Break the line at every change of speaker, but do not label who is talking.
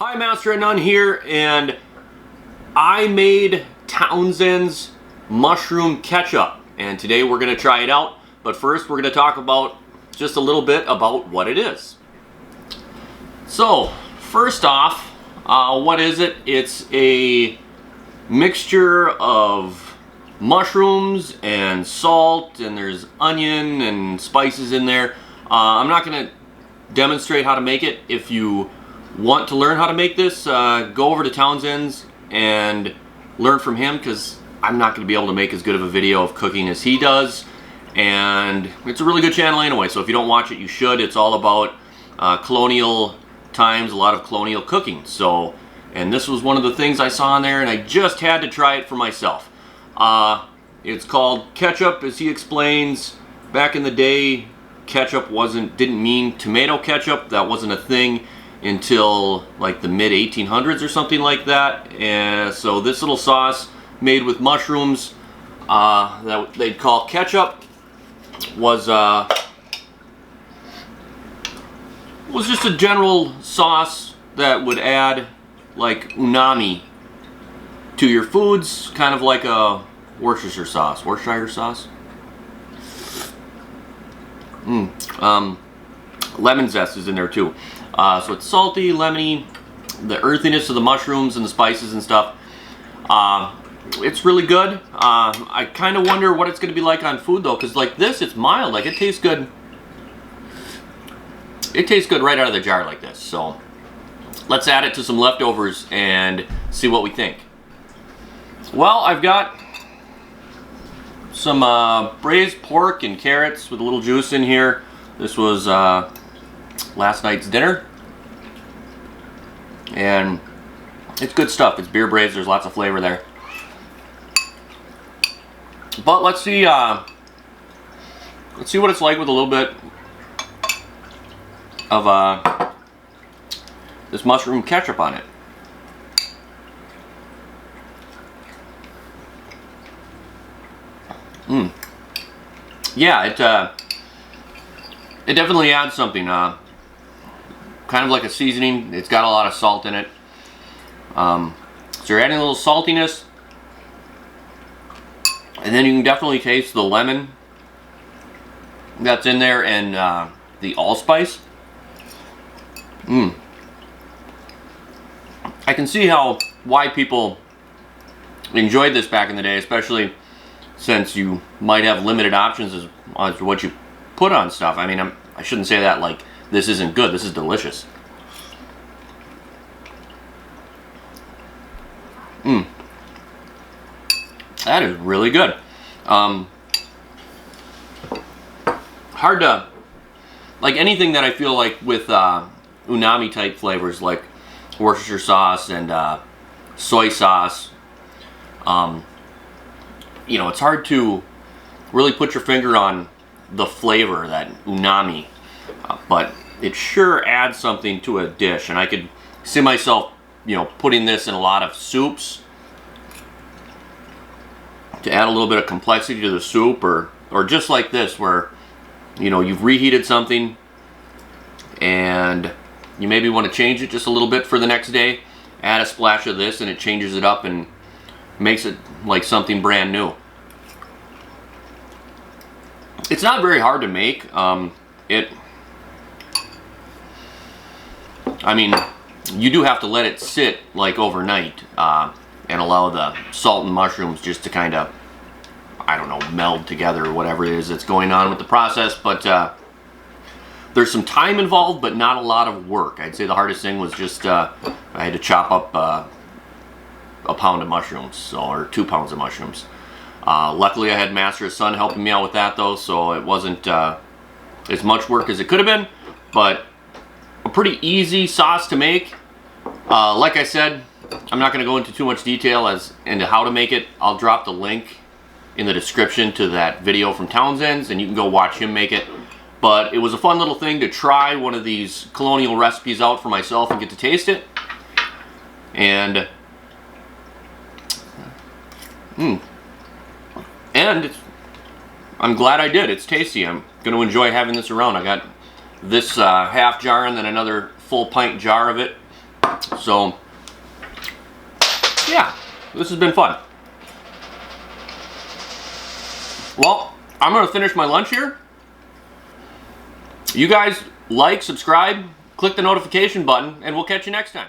Hi, Master and None here, and I made Townsends Mushroom Ketchup, and today we're going to try it out, but first we're going to talk about just a little bit about what it is. So, first off, what is it? It's a mixture of mushrooms and salt, and there's onion and spices in there. I'm not going to demonstrate how to make it. If you want to learn how to make this, go over to Townsends and learn from him, because I'm not going to be able to make as good of a video of cooking as he does, and it's a really good channel anyway, so if you don't watch it, you should. It's all about colonial times, a lot of colonial cooking. So, and this was one of the things I saw on there, and I just had to try it for myself. It's called ketchup, as he explains. Back in the day, ketchup didn't mean tomato ketchup. That wasn't a thing until like the mid 1800s or something like that. And so this little sauce made with mushrooms that they'd call ketchup was just a general sauce that would add like umami to your foods, kind of like a Worcestershire sauce. Lemon zest is in there too. So it's salty, lemony, the earthiness of the mushrooms and the spices and stuff. It's really good. I kind of wonder what it's going to be like on food though, because like this, it's mild. Like it tastes good. It tastes good right out of the jar like this. So let's add it to some leftovers and see what we think. Well, I've got some braised pork and carrots with a little juice in here. This was last night's dinner, and it's good stuff. It's beer braised. There's lots of flavor there. But let's see what it's like with a little bit of this mushroom ketchup on it. Yeah, it definitely adds something. Kind of like a seasoning. It's got a lot of salt in it. So you're adding a little saltiness, and then you can definitely taste the lemon that's in there, and the allspice. I can see why people enjoyed this back in the day, especially since you might have limited options as to what you put on stuff. I mean, I shouldn't say that like this isn't good. This is delicious. That is really good. Hard to, like anything that I feel like with umami type flavors like Worcestershire sauce and soy sauce, you know, it's hard to really put your finger on the flavor, that umami, but it sure adds something to a dish. And I could see myself, you know, putting this in a lot of soups to add a little bit of complexity to the soup, or just like this, where, you know, you've reheated something and you maybe want to change it just a little bit for the next day. Add a splash of this and it changes it up and makes it like something brand new. It's not very hard to make. I mean, you do have to let it sit like overnight and allow the salt and mushrooms just to kind of, I don't know, meld together or whatever it is that's going on with the process. But there's some time involved, but not a lot of work. I'd say the hardest thing was just I had to chop up a pound of mushrooms, or 2 pounds of mushrooms. Luckily I had Master's son helping me out with that though, so it wasn't as much work as it could have been, but a pretty easy sauce to make. Like I said, I'm not going to go into too much detail as into how to make it. I'll drop the link in the description to that video from Townsends, and you can go watch him make it. But it was a fun little thing to try one of these colonial recipes out for myself and get to taste it. And I'm glad I did. It's tasty. I'm going to enjoy having this around. I got this half jar and then another full pint jar of it So, yeah, this has been fun. Well, I'm going to finish my lunch here. You guys like, subscribe, click the notification button, and we'll catch you next time.